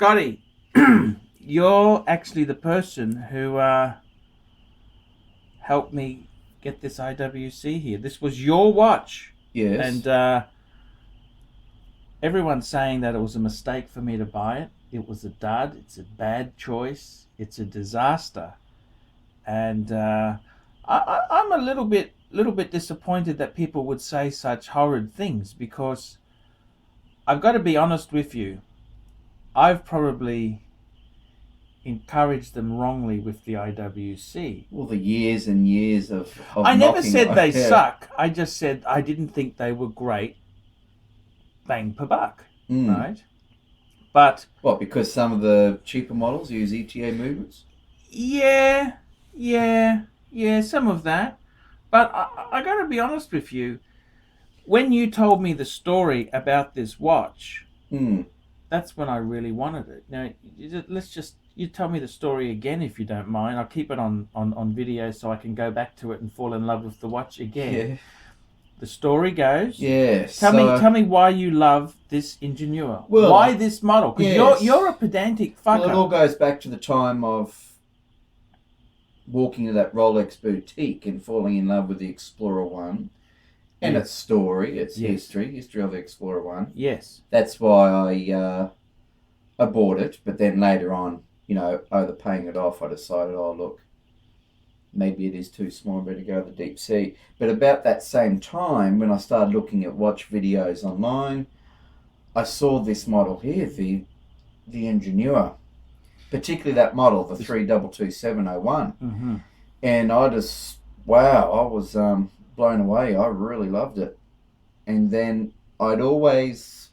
Scotty, you're actually the person who helped me get this IWC here. This was your watch. Yes. And everyone's saying that it was a mistake for me to buy it. It was a dud. It's a bad choice. It's a disaster. And I'm a little bit disappointed that people would say such horrid things, because I've got to be honest with you. I've probably encouraged them wrongly with the IWC. Well, the years and years of I never knocking said it, they yeah. suck. I just said I didn't think they were great bang per buck, right? But what, because some of the cheaper models use ETA movements? Yeah, some of that. But I got to be honest with you. When you told me the story about this watch, that's when I really wanted it. Now, you tell me the story again if you don't mind. I'll keep it on video so I can go back to it and fall in love with the watch again. Yeah. The story goes. Yes. Tell me why you love this Ingenuier. Well, why this model? Because you're a pedantic fucker. Well, it all goes back to the time of walking to that Rolex boutique and falling in love with the Explorer 1 and its story, its history of the Explorer 1. Yes. That's why I bought it, but then later on, either paying it off, I decided, oh, look, maybe it is too small, I better go to the deep sea. But about that same time, when I started looking at watch videos online, I saw this model here, the Ingenuier, particularly that model, the 322701. And I just, wow, I was blown away. I really loved it. And then I'd always,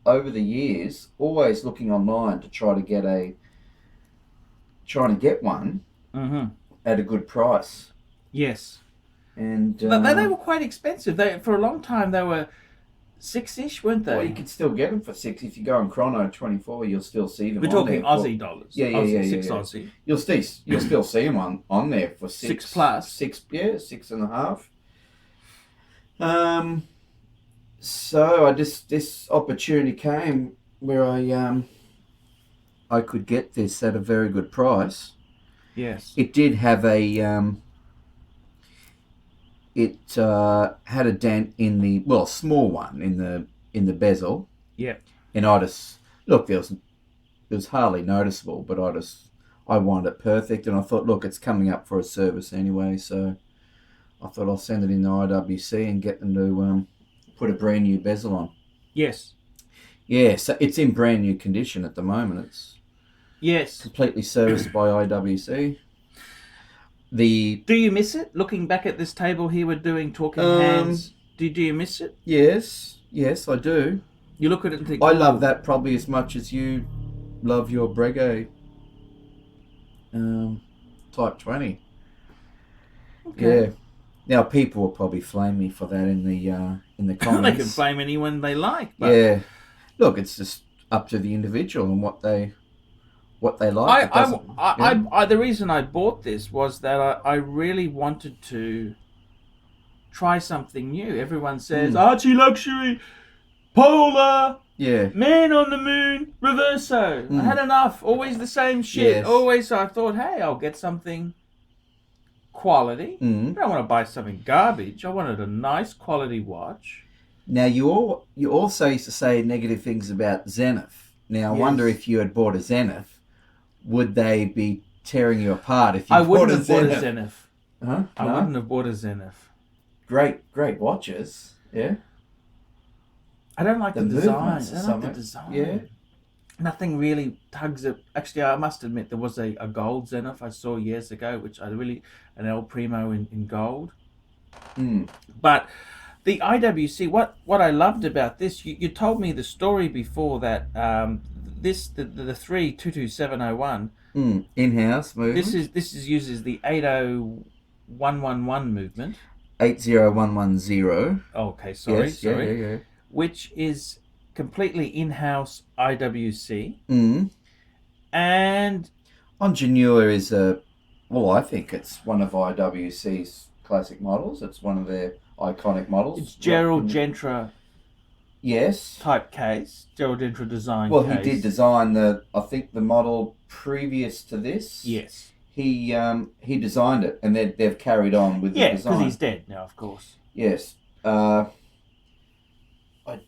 over the years, always looking online to trying to get one at a good price. Yes. And they were quite expensive. For a long time they were $6-ish, weren't they? Well, you could still get them for $6. If you go on Chrono24, you'll still see them. We're talking Aussie dollars. Yeah. Aussie. You'll still see them on there for $6 plus. $6.50. So this opportunity came where I could get this at a very good price. Yes. It did have a it had a dent in the small one in the bezel. Yeah. And I just look, it was hardly noticeable, but I wanted it perfect, and I thought, look, it's coming up for a service anyway, so I thought I'll send it in the IWC and get them to put a brand new bezel on. Yes. Yeah, so it's in brand new condition at the moment. It's completely serviced by IWC. Do you miss it? Looking back at this table here, we're doing talking hands. Do you miss it? Yes, I do. You look at it and think, I love that probably as much as you love your Breguet Type 20. Okay. Yeah. Now people will probably flame me for that in the comments. They can flame anyone they like. But yeah. Look, it's just up to the individual and what they like. The reason I bought this was that I really wanted to try something new. Everyone says ArchieLuxury, Polar, Man on the Moon, Reverso. I had enough. Always the same shit. Yes. Always. So I thought, hey, I'll get something quality. I don't want to buy something garbage. I wanted a nice quality watch. Now you also used to say negative things about Zenith. Now I wonder if you had bought a Zenith, would they be tearing you apart if you bought a Zenith? I wouldn't have bought a Zenith. Huh? I wouldn't have bought a Zenith. Great watches. Yeah. I don't like the design. I don't like the design. Yeah. Nothing really tugs it. Actually, I must admit there was a gold Zenith I saw years ago, which an El Primo in gold. But the IWC, what I loved about this, you told me the story before that the 322701 in-house movement. This uses the 80111 movement. 80110. Okay, sorry. Yeah. Which is completely in-house IWC. And Ingenuier is I think it's one of IWC's classic models. It's one of their iconic models. It's Gerald Gentry Yes. type case, Jaeger-LeCoultre design Well, case. he did design I think the model previous to this. Yes. He designed it, and they've carried on with the Yeah, design. because he's dead now, of course. Yes. I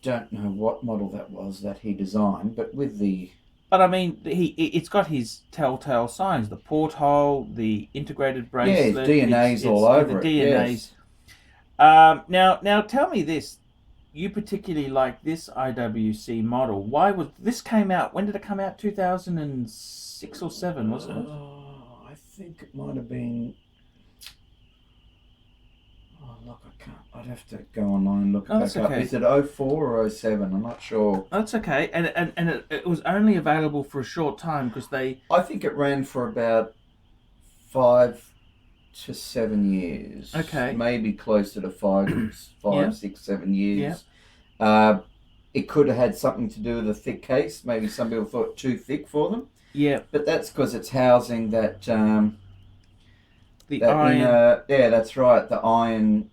don't know what model that was that he designed, but with the... But I mean, it's got his telltale signs: the porthole, the integrated bracelet. Yeah, his DNA's all over the it. DNA's. Yes. Now tell me this: you particularly like this IWC model. Why was this came out? When did it come out? 2006 or 7, wasn't it? I think it might have been... Oh, look, I can't... I'd have to go online and look it back up. Is it 04 or 07? I'm not sure. That's okay. And it was only available for a short time because they... I think it ran for about 5 to 7 years. Okay. Maybe closer to 5, Yeah. 6, 7 years. Yeah. It could have had something to do with the thick case. Maybe some people thought too thick for them. Yeah. But that's because it's housing that... the iron... yeah, that's right. The iron...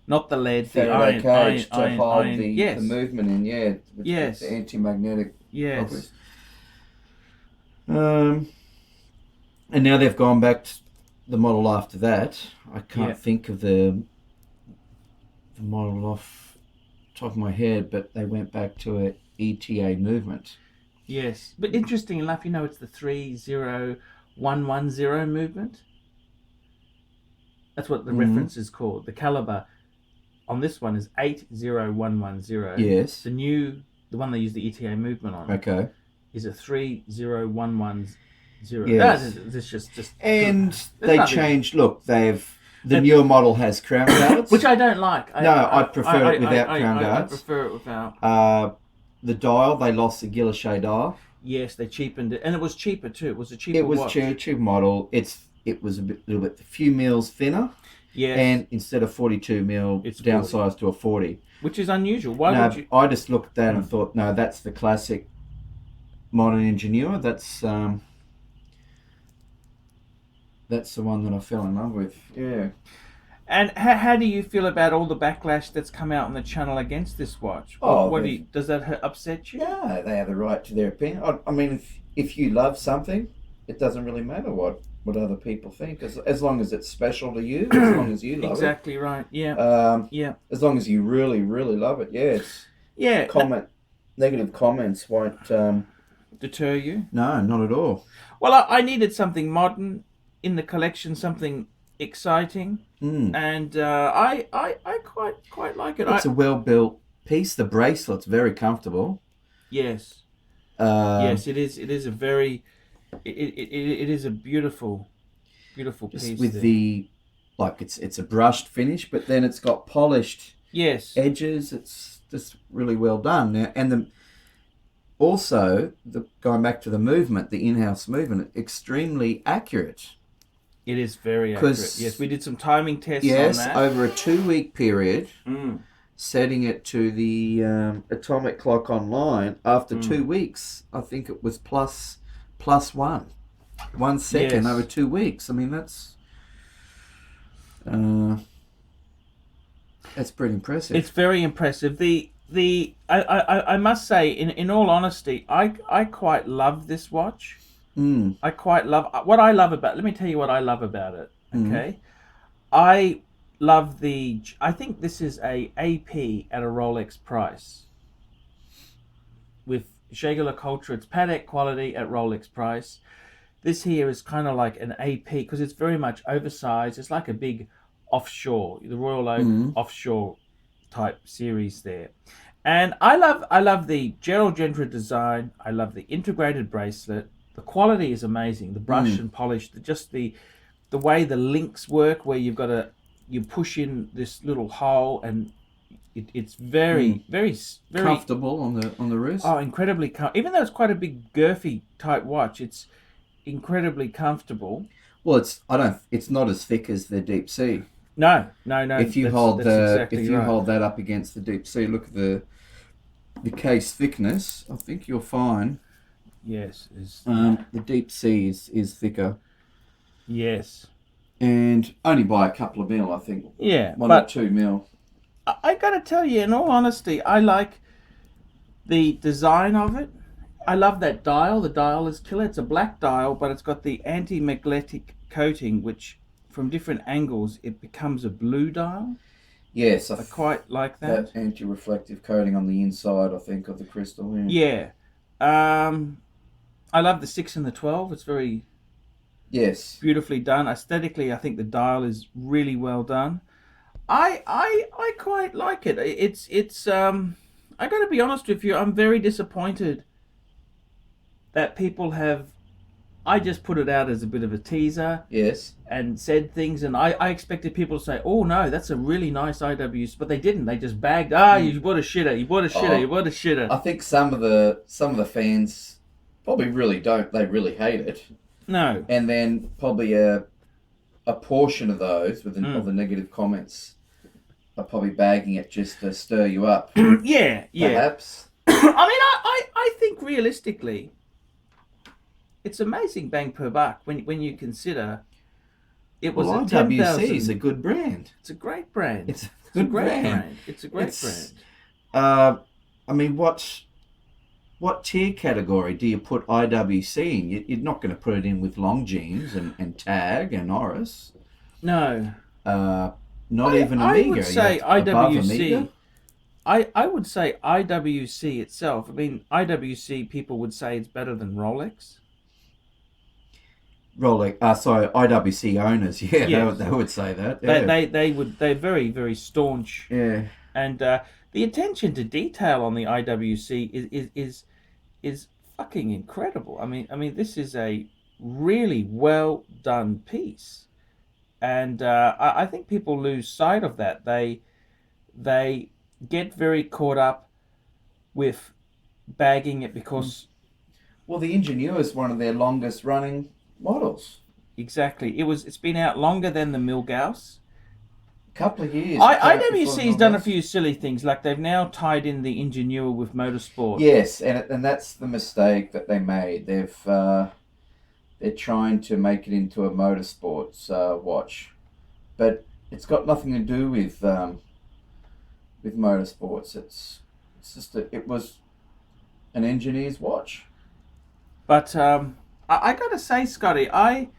Not the lead, the Faraday iron... cage to hold yes. the movement in, yeah. Yes. The anti-magnetic... Yes. And now they've gone back to the model after that. I can't think of the model off the top of my head, but they went back to a ETA movement. Yes. But interesting enough, it's the 30110 movement. That's what the reference is called. The caliber on this one is 80110. Yes. The one they use the ETA movement on. Okay. Is a 30110. Yes. This just and they nothing. Changed. Look, the newer model has crown guards, which I don't like. I prefer it without crown guards. I prefer it without. The dial, they lost the guilloche dial. Yes, they cheapened it, and it was cheaper too. It was a cheaper watch. Cheap model. It was a few mils thinner. Yes. And instead of 42 mil, it's downsized to a 40. Which is unusual. Why would you? I just looked at that and thought, no, that's the classic modern Ingenuier. That's the one that I fell in love with. Yeah. And how do you feel about all the backlash that's come out on the channel against this watch? Does that upset you? Yeah, they have the right to their opinion. I mean, if you love something, it doesn't really matter what other people think, as long as it's special to you, as long as you love it. Exactly right. Yeah. As long as you really, really love it. Yes. Yeah. Negative comments won't deter you. No, not at all. Well, I needed something modern in the collection, something exciting, and I quite like it. It's a well built piece. The bracelet's very comfortable. Yes. Yes, it is. It is a very. It is a beautiful piece. With it's a brushed finish, but then it's got polished edges. It's just really well done now, and going back to the movement, the in-house movement, extremely accurate. It is very accurate. Yes, we did some timing tests on that. Yes, over a 2-week period, setting it to the atomic clock online. After 2 weeks, I think it was plus 1 second over 2 weeks. I mean, that's pretty impressive. It's very impressive. I must say, in all honesty, I quite love this watch. I quite love what I love about. Let me tell you what I love about it. Okay, I love I think this is a AP at a Rolex price. With Jaeger-LeCoultre, it's Patek quality at Rolex price. This here is kind of like an AP because it's very much oversized. It's like a big offshore, the Royal Oak offshore type series there. And I love the Jaeger-LeCoultre design. I love the integrated bracelet. The quality is amazing. The brush and polish, just the way the links work, where you push in this little hole, and it's very comfortable on the wrist. Oh, incredibly even though it's quite a big girthy type watch, it's incredibly comfortable. Well, it's not as thick as the Deep Sea. No. If you hold that up against the Deep Sea, look at the case thickness. I think you'll find. Yes. The Deep Sea is thicker. Yes. And only by a couple of mil, I think. Yeah. 1 or 2 mil. I got to tell you, in all honesty, I like The design of it, I love that dial. The dial is killer. It's a black dial, but it's got the anti-magnetic coating, which from different angles it becomes a blue dial. Yes, I quite like that. That anti-reflective coating on the inside, I think, of the crystal. Yeah. I love the 6 and the 12. It's very beautifully done. Aesthetically, I think the dial is really well done. I quite like it. It's I got to be honest with you. I'm very disappointed that people have. I just put it out as a bit of a teaser. Yes. And said things, and I expected people to say, "Oh no, that's a really nice IWC," but they didn't. They just bagged. You bought a shitter. You bought a shitter. You bought a shitter. I think some of the fans probably really don't. They really hate it. No. And then probably a portion of those with of the negative comments are probably bagging it just to stir you up. Yeah. Perhaps. I mean, I think realistically, it's amazing bang per buck when you consider it was a 10,000. IWC is a good brand. It's a great brand. It's a great brand. It's a great brand. I mean, what tier category do you put IWC in? You're not going to put it in with Longines and Tag and Oris. No. Not even Amiga. I would say IWC. I would say IWC itself. I mean, IWC people would say it's better than Rolex. IWC owners, yes. they would say that. Yeah. They're very, very staunch. Yeah. And the attention to detail on the IWC is fucking incredible. I mean, this is a really well done piece, and I think people lose sight of that. They get very caught up with bagging it because. Well, the Ingenuier is one of their longest running models. Exactly. It's been out longer than the Milgauss. Couple of years. IWC's done a few silly things, like they've now tied in the Ingenuier with motorsport. Yes, and that's the mistake that they made. They're trying to make it into a motorsports watch, but it's got nothing to do with motorsports. It's just it was an engineer's watch. But I gotta say, Scotty, I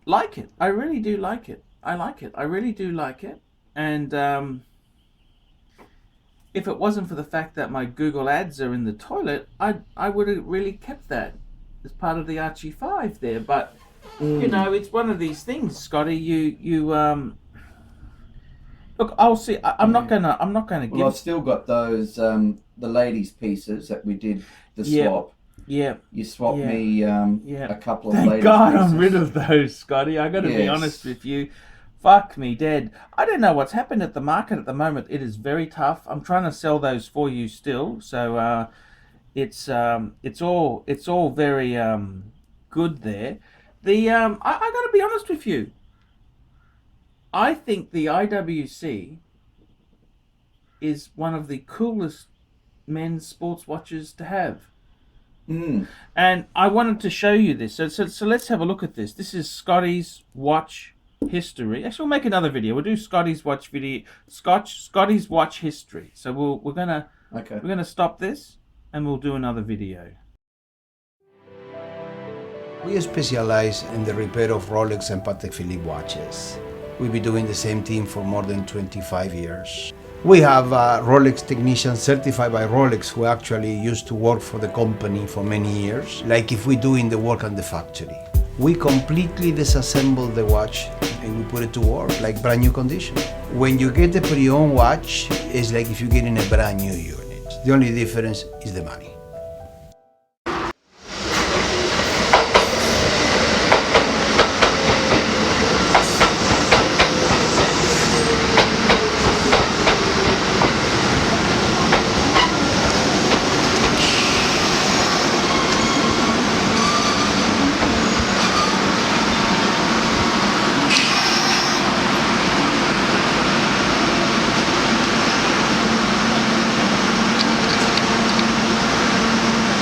like it. I really do like it. I like it. I really do like it. And if it wasn't for the fact that my Google ads are in the toilet, I would have really kept that as part of the Archie 5 there. But you know, it's one of these things, Scotty. You look. I'll see. I'm not gonna give. Well, I've still got those the ladies' pieces that we did the swap. Yeah. You swapped me a couple of ladies' Thank God pieces. I'm rid of those, Scotty. I got to be honest with you. Fuck me dead. I don't know what's happened at the market at the moment. It is very tough. I'm trying to sell those for you still. So it's all very good there. The I got to be honest with you. I think the IWC is one of the coolest men's sports watches to have. And I wanted to show you this. So let's have a look at this. This is Scotty's watch history. Actually, we'll make another video. We'll do Scotty's watch video. Scotty's watch history. So we're gonna stop this and we'll do another video. We specialize in the repair of Rolex and Patek Philippe watches. We've been doing the same thing for more than 25 years. We have Rolex technicians certified by Rolex who actually used to work for the company for many years, like if we doing the work on the factory. We completely disassemble the watch and we put it to work like brand new condition. When you get a pre-owned watch, it's like if you're getting a brand new unit. The only difference is the money.